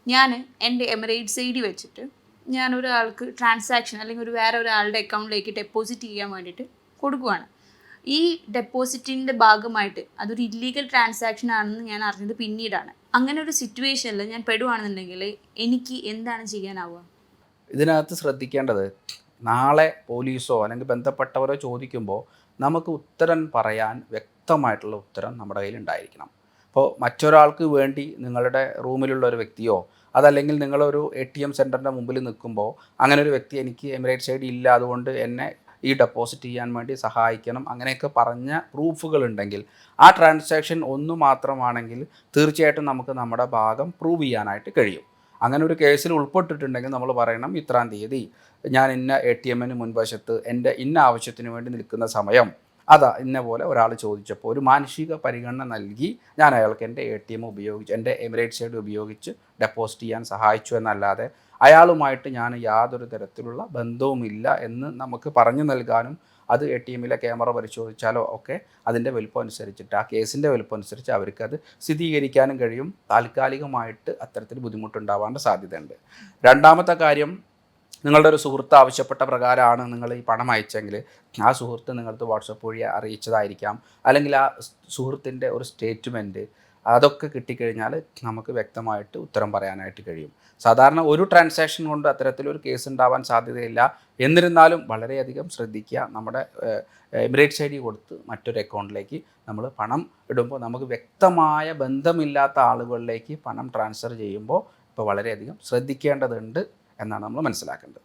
ഞാൻ എൻ്റെ Emirates I D വെച്ചിട്ട് ഞാൻ ഒരാൾക്ക് ട്രാൻസാക്ഷൻ അല്ലെങ്കിൽ വേറെ ഒരാളുടെ അക്കൗണ്ടിലേക്ക് ഡെപ്പോസിറ്റ് ചെയ്യാൻ വേണ്ടിയിട്ട് കൊടുക്കുവാണ്. ഈ ഡെപ്പോസിറ്റിൻ്റെ ഭാഗമായിട്ട് അതൊരു ഇല്ലീഗൽ ട്രാൻസാക്ഷൻ ആണെന്ന് ഞാൻ അറിഞ്ഞത് പിന്നീടാണ്. അങ്ങനെ ഒരു സിറ്റുവേഷനിൽ ഞാൻ പെടുവാണെന്നുണ്ടെങ്കിൽ എനിക്ക് എന്താണ് ചെയ്യാനാവുക? ഇതിനകത്ത് ശ്രദ്ധിക്കേണ്ടത്, നാളെ പോലീസോ അല്ലെങ്കിൽ ബന്ധപ്പെട്ടവരോ ചോദിക്കുമ്പോൾ നമുക്ക് ഉത്തരം പറയാൻ വ്യക്തമായിട്ടുള്ള ഉത്തരം നമ്മുടെ കയ്യിൽ ഉണ്ടായിരിക്കണം. അപ്പോൾ മറ്റൊരാൾക്ക് വേണ്ടി നിങ്ങളുടെ റൂമിലുള്ള ഒരു വ്യക്തിയോ അതല്ലെങ്കിൽ നിങ്ങളൊരു ATM സെൻറ്ററിൻ്റെ മുമ്പിൽ നിൽക്കുമ്പോൾ അങ്ങനെ ഒരു വ്യക്തി എനിക്ക് എമിറേറ്റ്സ് ഐ ഡി ഇല്ല, അതുകൊണ്ട് എന്നെ ഈ ഡെപ്പോസിറ്റ് ചെയ്യാൻ വേണ്ടി സഹായിക്കണം, അങ്ങനെയൊക്കെ പറഞ്ഞ പ്രൂഫുകളുണ്ടെങ്കിൽ, ആ ട്രാൻസാക്ഷൻ ഒന്ന് മാത്രമാണെങ്കിൽ തീർച്ചയായിട്ടും നമുക്ക് നമ്മുടെ ഭാഗം പ്രൂവ് ചെയ്യാനായിട്ട് കഴിയും. അങ്ങനെ ഒരു കേസിൽ ഉൾപ്പെട്ടിട്ടുണ്ടെങ്കിൽ നമ്മൾ പറയണം, ഇത്രാം തീയതി ഞാൻ ഇന്ന ATMന് മുൻവശത്ത് എൻ്റെ ഇന്ന ആവശ്യത്തിന് വേണ്ടി നിൽക്കുന്ന സമയം അതാ ഇന്ന പോലെ ഒരാൾ ചോദിച്ചപ്പോൾ ഒരു മാനുഷിക പരിഗണന നൽകി ഞാൻ അയാൾക്ക് എൻ്റെ ATM ഉപയോഗിച്ച് എൻ്റെ എമിറേറ്റ്സ് ഐ ഡി ഉപയോഗിച്ച് ഡെപ്പോസിറ്റ് ചെയ്യാൻ സഹായിച്ചു എന്നല്ലാതെ അയാളുമായിട്ട് ഞാൻ യാതൊരു തരത്തിലുള്ള ബന്ധവുമില്ല എന്ന് നമുക്ക് പറഞ്ഞു നൽകാനും അത് ATMലെ ക്യാമറ പരിശോധിച്ചാലോ ഒക്കെ അതിൻ്റെ വലുപ്പം അനുസരിച്ചിട്ട്, ആ കേസിൻ്റെ വലുപ്പം അനുസരിച്ച് അവർക്കത് സ്ഥിരീകരിക്കാനും കഴിയും. താൽക്കാലികമായിട്ട് അത്തരത്തിൽ ബുദ്ധിമുട്ടുണ്ടാവാനുള്ള സാധ്യതയുണ്ട്. രണ്ടാമത്തെ കാര്യം, നിങ്ങളുടെ ഒരു സുഹൃത്ത് ആവശ്യപ്പെട്ട പ്രകാരമാണ് നിങ്ങൾ ഈ പണം അയച്ചെങ്കിൽ ആ സുഹൃത്ത് നിങ്ങൾക്ക് വാട്സപ്പ് വഴി അറിയിച്ചതായിരിക്കാം, അല്ലെങ്കിൽ ആ സുഹൃത്തിൻ്റെ ഒരു സ്റ്റേറ്റ്മെൻറ്റ് അതൊക്കെ കിട്ടിക്കഴിഞ്ഞാൽ നമുക്ക് വ്യക്തമായിട്ട് ഉത്തരം പറയാനായിട്ട് കഴിയും. സാധാരണ ഒരു ട്രാൻസാക്ഷൻ കൊണ്ട് അത്തരത്തിലൊരു കേസ് ഉണ്ടാവാൻ സാധ്യതയില്ല. എന്നിരുന്നാലും വളരെയധികം ശ്രദ്ധിക്കുക. നമ്മുടെ എമിറേറ്റ്സ് ഐ ഡി കൊടുത്ത് മറ്റൊരു അക്കൗണ്ടിലേക്ക് നമ്മൾ പണം ഇടുമ്പോൾ നമുക്ക് വ്യക്തമായ ബന്ധമില്ലാത്ത ആളുകളിലേക്ക് പണം ട്രാൻസ്ഫർ ചെയ്യുമ്പോൾ ഇപ്പോൾ വളരെയധികം ശ്രദ്ധിക്കേണ്ടതുണ്ട് എന്നാണ് നമ്മൾ മനസ്സിലാക്കേണ്ടത്.